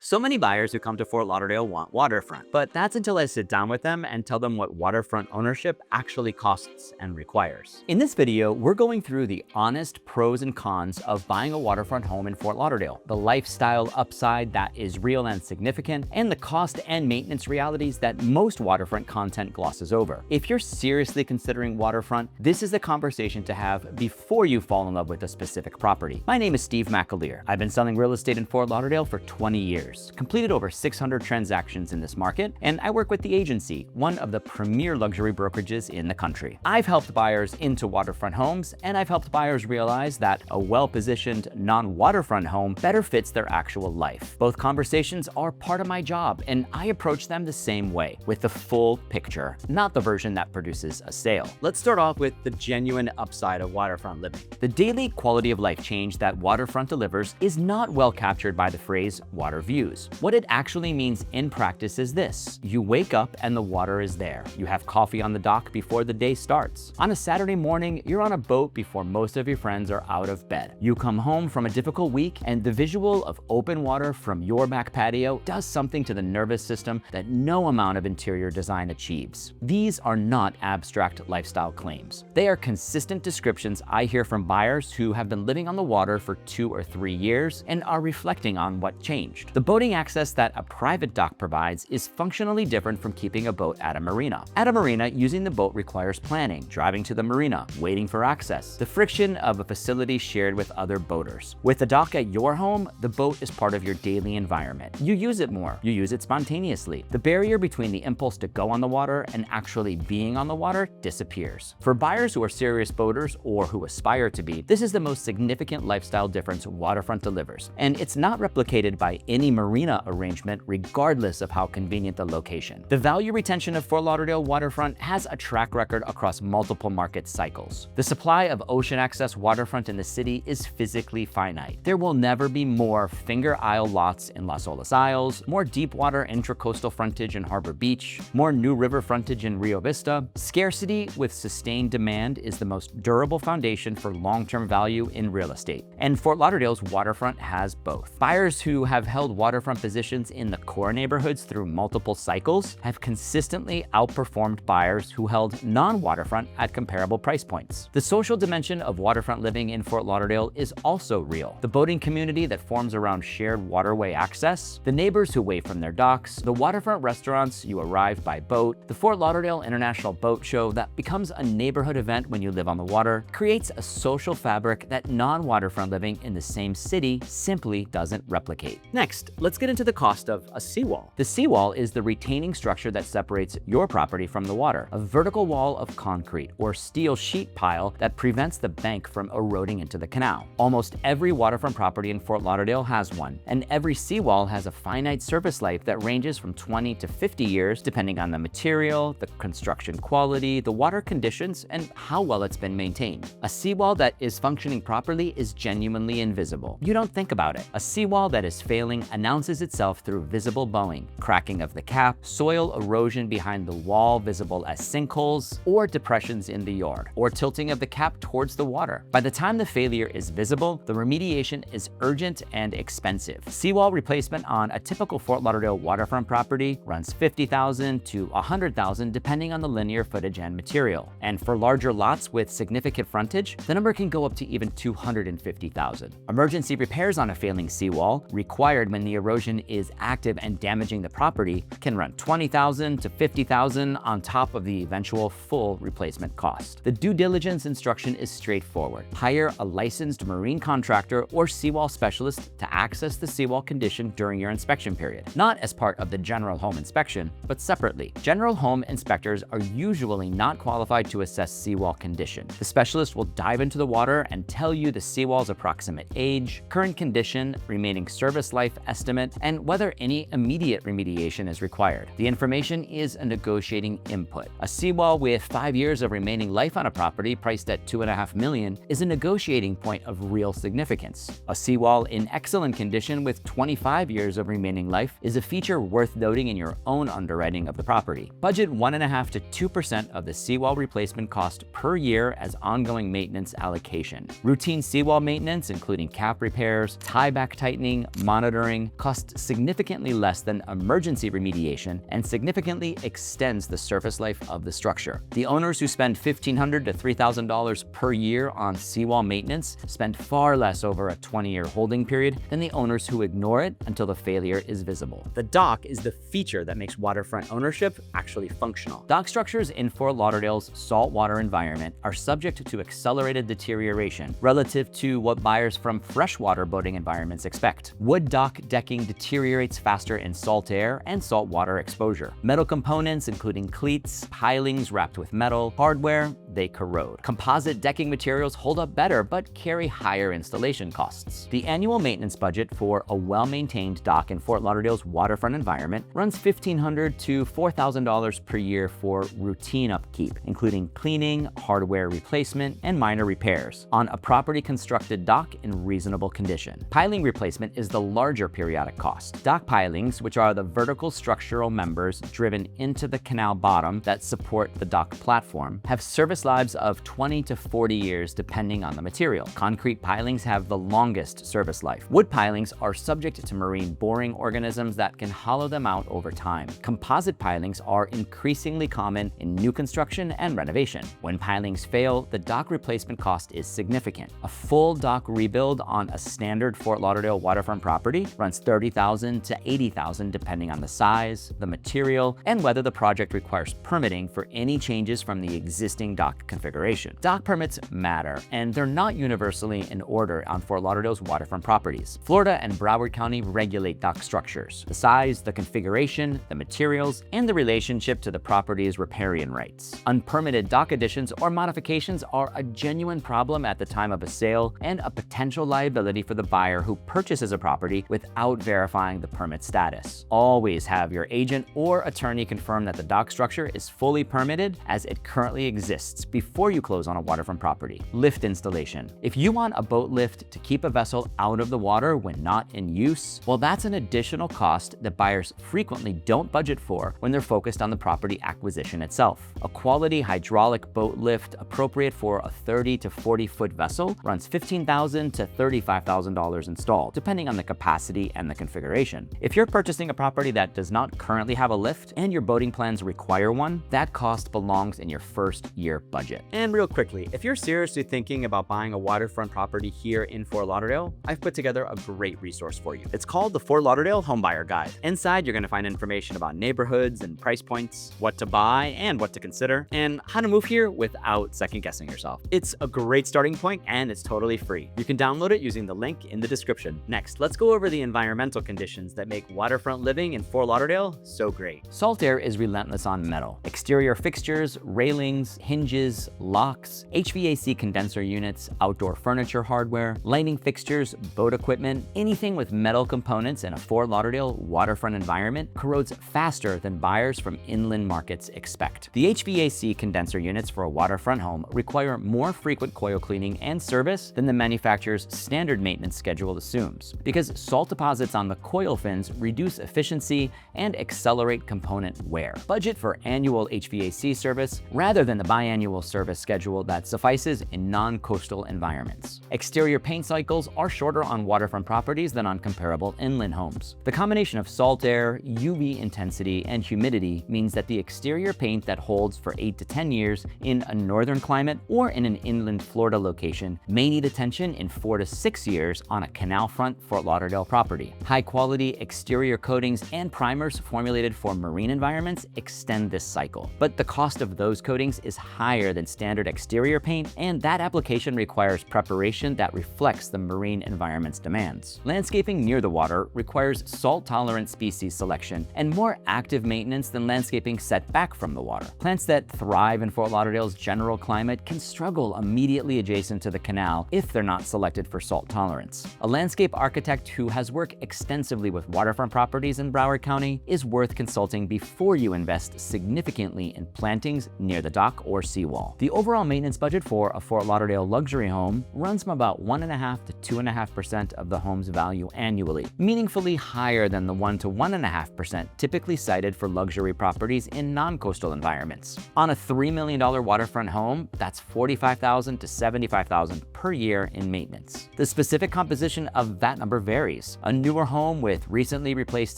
So many buyers who come to Fort Lauderdale want waterfront, but that's until I sit down with them and tell them what waterfront ownership actually costs and requires. In this video, we're going through the honest pros and cons of buying a waterfront home in Fort Lauderdale, the lifestyle upside that is real and significant, and the cost and maintenance realities that most waterfront content glosses over. If you're seriously considering waterfront, this is the conversation to have before you fall in love with a specific property. My name is Steve McAleer. I've been selling real estate in Fort Lauderdale for 20 years. Completed over 600 transactions in this market, and I work with The Agency, one of the premier luxury brokerages in the country. I've helped buyers into waterfront homes, and I've helped buyers realize that a well-positioned non-waterfront home better fits their actual life. Both conversations are part of my job, and I approach them the same way, with the full picture, not the version that produces a sale. Let's start off with the genuine upside of waterfront living. The daily quality of life change that waterfront delivers is not well captured by the phrase water views. What it actually means in practice is this: you wake up and the water is there. You have coffee on the dock before the day starts. On a Saturday morning, you're on a boat before most of your friends are out of bed. You come home from a difficult week, and the visual of open water from your back patio does something to the nervous system that no amount of interior design achieves. These are not abstract lifestyle claims. They are consistent descriptions I hear from buyers who have been living on the water for 2 or 3 years and are reflecting on what changed. The boating access that a private dock provides is functionally different from keeping a boat at a marina. At a marina, using the boat requires planning, driving to the marina, waiting for access, the friction of a facility shared with other boaters. With the dock at your home, the boat is part of your daily environment. You use it more. You use it spontaneously. The barrier between the impulse to go on the water and actually being on the water disappears. For buyers who are serious boaters or who aspire to be, this is the most significant lifestyle difference waterfront delivers, and it's not replicated by any marina arrangement, regardless of how convenient the location. The value retention of Fort Lauderdale waterfront has a track record across multiple market cycles. The supply of ocean access waterfront in the city is physically finite. There will never be more finger isle lots in Las Olas Isles, more deep water intracoastal frontage in Harbor Beach, more new river frontage in Rio Vista. Scarcity with sustained demand is the most durable foundation for long-term value in real estate, and Fort Lauderdale's waterfront has both. Buyers who have held waterfront positions in the core neighborhoods through multiple cycles have consistently outperformed buyers who held non-waterfront at comparable price points. The social dimension of waterfront living in Fort Lauderdale is also real. The boating community that forms around shared waterway access, the neighbors who wave from their docks, the waterfront restaurants you arrive by boat, the Fort Lauderdale International Boat Show that becomes a neighborhood event when you live on the water, creates a social fabric that non-waterfront living in the same city simply doesn't replicate. Next, let's get into the cost of a seawall. The seawall is the retaining structure that separates your property from the water, a vertical wall of concrete or steel sheet pile that prevents the bank from eroding into the canal. Almost every waterfront property in Fort Lauderdale has one, and every seawall has a finite service life that ranges from 20 to 50 years depending on the material, the construction quality, the water conditions, and how well it's been maintained. A seawall that is functioning properly is genuinely invisible. You don't think about it. A seawall that is failing announces itself through visible bowing, cracking of the cap, soil erosion behind the wall visible as sinkholes or depressions in the yard, or tilting of the cap towards the water. By the time the failure is visible, the remediation is urgent and expensive. Seawall replacement on a typical Fort Lauderdale waterfront property runs $50,000 to $100,000 depending on the linear footage and material. And for larger lots with significant frontage, the number can go up to even $250,000. Emergency repairs on a failing seawall, required when the erosion is active and damaging the property, can run $20,000 to $50,000 on top of the eventual full replacement cost. The due diligence instruction is straightforward. Hire a licensed marine contractor or seawall specialist to access the seawall condition during your inspection period, not as part of the general home inspection, but separately. General home inspectors are usually not qualified to assess seawall condition. The specialist will dive into the water and tell you the seawall's approximate age, current condition, remaining service life estimate, and whether any immediate remediation is required. The information is a negotiating input. A seawall with 5 years of remaining life on a property priced at $2.5 million is a negotiating point of real significance. A seawall in excellent condition with 25 years of remaining life is a feature worth noting in your own underwriting of the property. Budget 1.5% to 2% of the seawall replacement cost per year as ongoing maintenance allocation. Routine seawall maintenance, including cap repairs, tieback tightening, monitoring, costs significantly less than emergency remediation and significantly extends the surface life of the structure. The owners who spend $1,500 to $3,000 per year on seawall maintenance spend far less over a 20-year holding period than the owners who ignore it until the failure is visible. The dock is the feature that makes waterfront ownership actually functional. Dock structures in Fort Lauderdale's saltwater environment are subject to accelerated deterioration relative to what buyers from freshwater boating environments expect. Wood dock decking deteriorates faster in salt air and saltwater exposure. Metal components, including cleats, pilings wrapped with metal, hardware, they corrode. Composite decking materials hold up better but carry higher installation costs. The annual maintenance budget for a well-maintained dock in Fort Lauderdale's waterfront environment runs $1,500 to $4,000 per year for routine upkeep, including cleaning, hardware replacement, and minor repairs on a property constructed dock in reasonable condition. Piling replacement is the larger periodic cost. Dock pilings, which are the vertical structural members driven into the canal bottom that support the dock platform, have service lives of 20 to 40 years depending on the material. Concrete pilings have the longest service life. Wood pilings are subject to marine boring organisms that can hollow them out over time. Composite pilings are increasingly common in new construction and renovation. When pilings fail, the dock replacement cost is significant. A full dock rebuild on a standard Fort Lauderdale waterfront property runs $30,000 to $80,000 depending on the size, the material, and whether the project requires permitting for any changes from the existing dock configuration. Dock permits matter, and they're not universally in order on Fort Lauderdale's waterfront properties. Florida and Broward County regulate dock structures: the size, the configuration, the materials, and the relationship to the property's riparian rights. Unpermitted dock additions or modifications are a genuine problem at the time of a sale and a potential liability for the buyer who purchases a property without verifying the permit status. Always have your agent or attorney confirm that the dock structure is fully permitted as it currently exists before you close on a waterfront property. Lift installation. If you want a boat lift to keep a vessel out of the water when not in use, well, that's an additional cost that buyers frequently don't budget for when they're focused on the property acquisition itself. A quality hydraulic boat lift appropriate for a 30 to 40-foot vessel runs $15,000 to $35,000 installed, depending on the capacity and the configuration. If you're purchasing a property that does not currently have a lift and your boating plans require one, that cost belongs in your first year budget. And real quickly, if you're seriously thinking about buying a waterfront property here in Fort Lauderdale, I've put together a great resource for you. It's called the Fort Lauderdale Homebuyer Guide. Inside, you're going to find information about neighborhoods and price points, what to buy and what to consider, and how to move here without second-guessing yourself. It's a great starting point and it's totally free. You can download it using the link in the description. Next, let's go over the environmental conditions that make waterfront living in Fort Lauderdale so great. Salt air is relentless on metal. Exterior fixtures, railings, hinges, locks, HVAC condenser units, outdoor furniture hardware, lighting fixtures, boat equipment, anything with metal components in a Fort Lauderdale waterfront environment corrodes faster than buyers from inland markets expect. The HVAC condenser units for a waterfront home require more frequent coil cleaning and service than the manufacturer's standard maintenance schedule assumes, because salt deposits on the coil fins reduce efficiency and accelerate component wear. Budget for annual HVAC service rather than the biannual service schedule that suffices in non-coastal environments. Exterior paint cycles are shorter on waterfront properties than on comparable inland homes. The combination of salt air, UV intensity, and humidity means that the exterior paint that holds for 8 to 10 years in a northern climate or in an inland Florida location may need attention in 4 to 6 years on a canal front Fort Lauderdale property. High-quality exterior coatings and primers formulated for marine environments extend this cycle, but the cost of those coatings is higher than standard exterior paint, and that application requires preparation that reflects the marine environment's demands. Landscaping near the water requires salt-tolerant species selection and more active maintenance than landscaping set back from the water. Plants that thrive in Fort Lauderdale's general climate can struggle immediately adjacent to the canal if they're not selected for salt tolerance. A landscape architect who has worked extensively with waterfront properties in Broward County is worth consulting before you invest significantly in plantings near the dock or seawall. Seawall. The overall maintenance budget for a Fort Lauderdale luxury home runs from about 1.5% to 2.5% of the home's value annually, meaningfully higher than the 1 to 1.5% typically cited for luxury properties in non-coastal environments. On a $3 million waterfront home, that's $45,000 to $75,000 per year in maintenance. The specific composition of that number varies. A newer home with recently replaced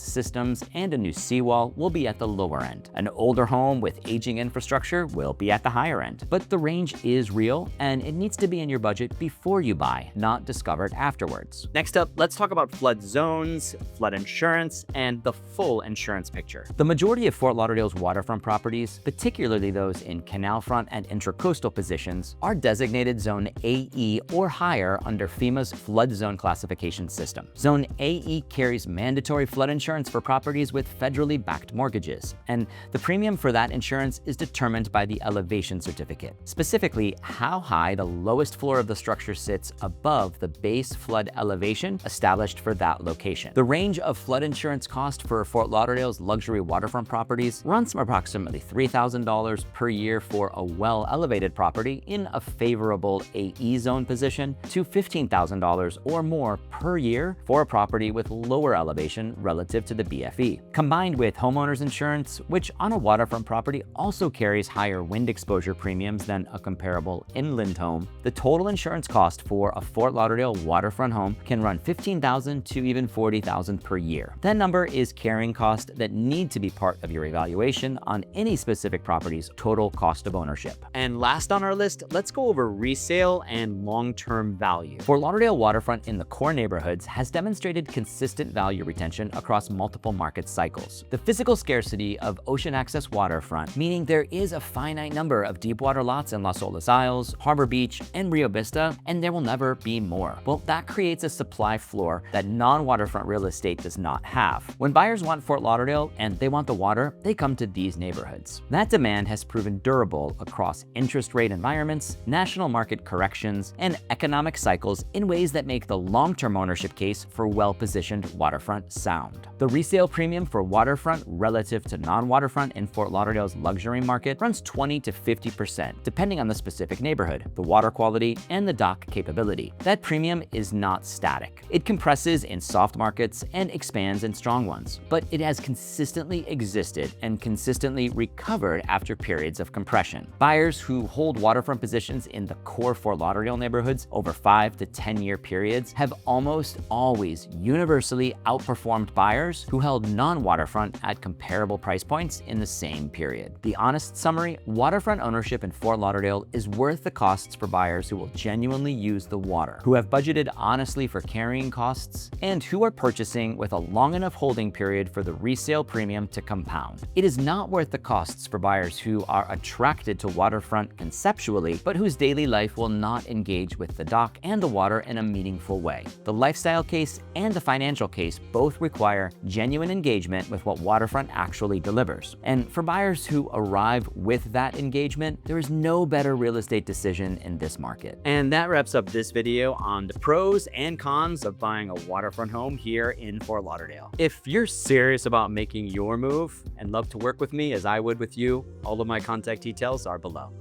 systems and a new seawall will be at the lower end. An older home with aging infrastructure will be at the higher end. But the range is real, and it needs to be in your budget before you buy, not discovered afterwards. Next up, let's talk about flood zones, flood insurance, and the full insurance picture. The majority of Fort Lauderdale's waterfront properties, particularly those in canal front and intracoastal positions, are designated Zone AE or higher under FEMA's flood zone classification system. Zone AE carries mandatory flood insurance for properties with federally backed mortgages, and the premium for that insurance is determined by the elevation certificate, specifically how high the lowest floor of the structure sits above the base flood elevation established for that location. The range of flood insurance cost for Fort Lauderdale's luxury waterfront properties runs from approximately $3,000 per year for a well-elevated property in a favorable AE zone position to $15,000 or more per year for a property with lower elevation relative to the BFE. Combined with homeowners insurance, which on a waterfront property also carries higher wind exposure premiums than a comparable inland home, the total insurance cost for a Fort Lauderdale waterfront home can run $15,000 to even $40,000 per year. That number is carrying costs that need to be part of your evaluation on any specific property's total cost of ownership. And last on our list, let's go over resale and long-term value. Fort Lauderdale waterfront in the core neighborhoods has demonstrated consistent value retention across multiple market cycles. The physical scarcity of ocean access waterfront, meaning there is a finite number of deepwater lots in Las Olas Isles, Harbor Beach, and Rio Vista, and there will never be more. Well, that creates a supply floor that non-waterfront real estate does not have. When buyers want Fort Lauderdale and they want the water, they come to these neighborhoods. That demand has proven durable across interest rate environments, national market corrections, and economic cycles in ways that make the long-term ownership case for well-positioned waterfront sound. The resale premium for waterfront relative to non-waterfront in Fort Lauderdale's luxury market runs 20 to 50%, depending on the specific neighborhood, the water quality, and the dock capability. That premium is not static. It compresses in soft markets and expands in strong ones, but it has consistently existed and consistently recovered after periods of compression. Buyers who hold waterfront positions in the core Fort Lauderdale neighborhoods over 5 to 10-year periods have almost always universally outperformed buyers who held non-waterfront at comparable price points in the same period. The honest summary: waterfront ownership in Fort Lauderdale is worth the costs for buyers who will genuinely use the water, who have budgeted honestly for carrying costs, and who are purchasing with a long enough holding period for the resale premium to compound. It is not worth the costs for buyers who are attracted to waterfront conceptually, but whose daily life will not engage with the dock and the water in a meaningful way. The lifestyle case and the financial case both require genuine engagement with what waterfront actually delivers. And for buyers who arrive with that engagement, there is no better real estate decision in this market. And that wraps up this video on the pros and cons of buying a waterfront home here in Fort Lauderdale. If you're serious about making your move and love to work with me as I would with you, all of my contact details are below.